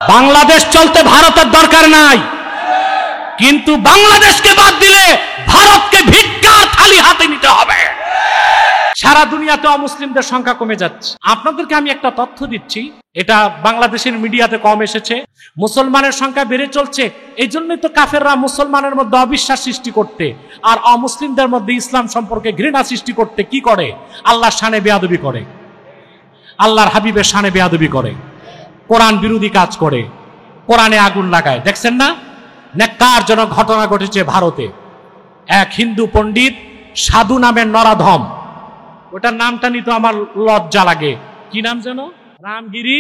বাংলাদেশ চলতে ভারতের দরকার নাই, কিন্তু বাংলাদেশকে বাদ দিলে ভারতকে ভিক্ষার থালি হাতে নিতে হবে। সারা দুনিয়াতে অমুসলিমদের সংখ্যা কমে যাচ্ছে। আপনাদেরকে আমি একটা তথ্য দিচ্ছি, এটা বাংলাদেশের মিডিয়াতে কম এসেছে। মুসলমানের সংখ্যা বেড়ে চলছে, এই জন্যই তো কাফেররা মুসলমানের মধ্যে অবিশ্বাস সৃষ্টি করতে আর অমুসলিমদের মধ্যে ইসলাম সম্পর্কে ঘৃণা সৃষ্টি করতে কি করে? আল্লাহর শানে বেয়াদবি করে, আল্লাহর হাবিবের শানে বেয়াদবি করে, কোরআন বিরোধী কাজ করে, কোরআনে আগুন লাগায়। দেখছেন না, ন্যাক্কারজনক ঘটনা ঘটেছে ভারতে। এক হিন্দু পণ্ডিত সাধু নামের নরাধম, ওটার নামটা নিতে আমার লজ্জা লাগে, কি নাম যেন, রামগিরি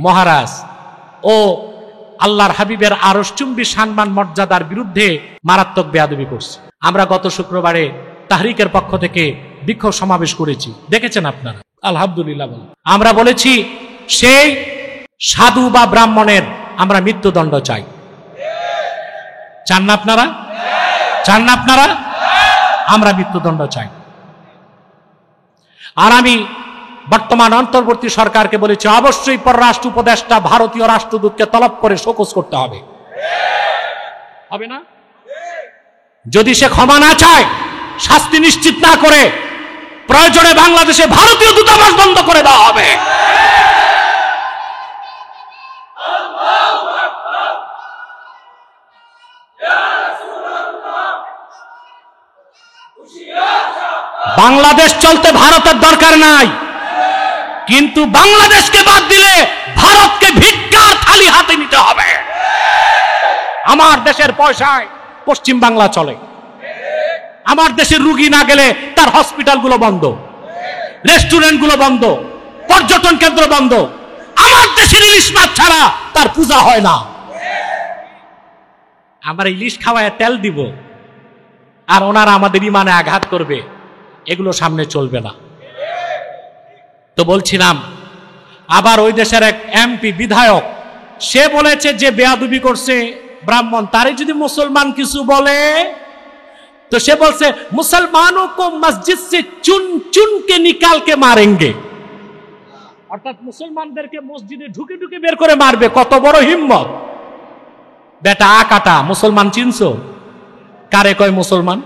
মহারাজ, ও আল্লাহর হাবিবের আরশচুম্বী সম্মান মর্যাদার বিরুদ্ধে মারাত্মক বেয়াদবি করছে। আমরা গত শুক্রবারে তাহরিকের পক্ষ থেকে বিক্ষোভ সমাবেশ করেছি, দেখেছেন আপনারা, আলহামদুলিল্লাহ। আমরা বলেছি সেই সাধু বা ব্রাহ্মণের আমরা মৃত্যুদণ্ড চাই। চান না আপনারা? চান না আপনারা? আমরা মৃত্যুদণ্ড চাই। আর আমি বর্তমান অন্তর্বর্তী সরকারকে বলেছি, অবশ্যই পররাষ্ট্র উপদেষ্টা ভারতীয় রাষ্ট্রদূতকে তলব করে শোকজ করতে হবে। হবে না? যদি সে ক্ষমা না চায়, শাস্তি নিশ্চিত না করে, প্রয়োজনে বাংলাদেশে ভারতীয় দূতাবাস বন্ধ করে দেওয়া হবে। বাংলাদেশ চলতে ভারতের দরকার নাই, কিন্তু বাংলাদেশকে বাদ দিলে ভারতকে ভিক্ষার থালি হাতে নিতে হবে। আমার দেশের পয়সায় পশ্চিম বাংলা চলে, আমার দেশের রুগী না গেলে তার হসপিটালগুলো বন্ধ, রেস্টুরেন্টগুলো বন্ধ, পর্যটন কেন্দ্র বন্ধ। আমার দেশের ইলিশ মাছ ছাড়া তার পূজা হয় না। আমরা ইলিশ খাওয়ায় তেল দিব আর ওনারা আমাদের ইমানে আঘাত করবে, এগুলো সামনে চলবে না। তো বলছিলাম, আবার ওই দেশের এক এমপি বিধায়ক, সে বলেছে যে বেয়াদবি করছে ব্রাহ্মণ, তারে যদি মুসলমান কিছু বলে তো সে বলছে মুসলমানও কো মসজিদ সে চুন চুন কে নিকাল কে মারেঙ্গে, অর্থাৎ মুসলমানদেরকে মসজিদে ঢুকে ঢুকে বের করে মারবে। কত বড় হিম্মত! বেটা আকাটা মুসলমান চিনছো? কারে কয় মুসলমান?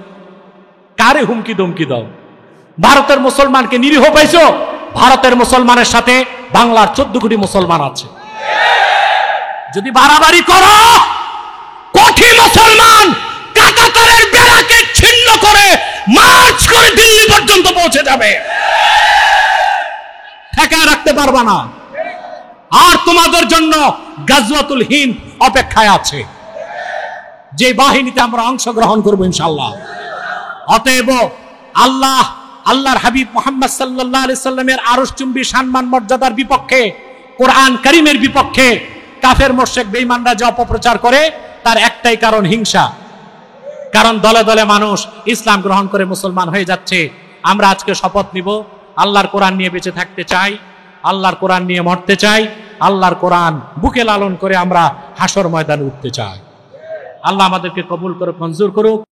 কারে হুমকি দমকি দাও? ভারতের মুসলমানকে নিরীহ পাইছো? ভারতের মুসলমানের সাথে বাংলার 14 কোটি মুসলমান আছে। যদি বাড়াবাড়ি করো, কোটি মুসলমান কাকাতারের বেড়াকে ছিন্ন করে মার্চ করে দিল্লি পর্যন্ত পৌঁছে যাবে, ঠেকায় রাখতে পারবা না। আর তোমাদের জন্য গাজওয়াতুল হিন্দ অপেক্ষায় আছে, যে বাহিনীতে আমরা অংশগ্রহণ করবো ইনশাআল্লাহ। অতএব আল্লাহর হাবিব মুহাম্মদ সাল্লাল্লাহু আলাইহি সাল্লামের আরশচুম্বী সম্মান মর্যাদার বিপক্ষে, কোরআন কারীমের বিপক্ষে কাফের মুশরিক বেঈমানরা যে অপপ্রচার করে, তার একটাই কারণ হিংসা। কারণ দলে দলে মানুষ ইসলাম গ্রহণ করে মুসলমান হয়ে যাচ্ছে। আমরা আজকে শপথ নিব, আল্লাহর কোরআন নিয়ে বেঁচে থাকতে চাই, আল্লাহর কোরআন নিয়ে মরতে চাই, আল্লাহর কোরআন বুকে লালন করে আমরা হাসর ময়দানে উঠতে চাই। আল্লাহ আমাদেরকে কবুল করে মঞ্জুর করুক।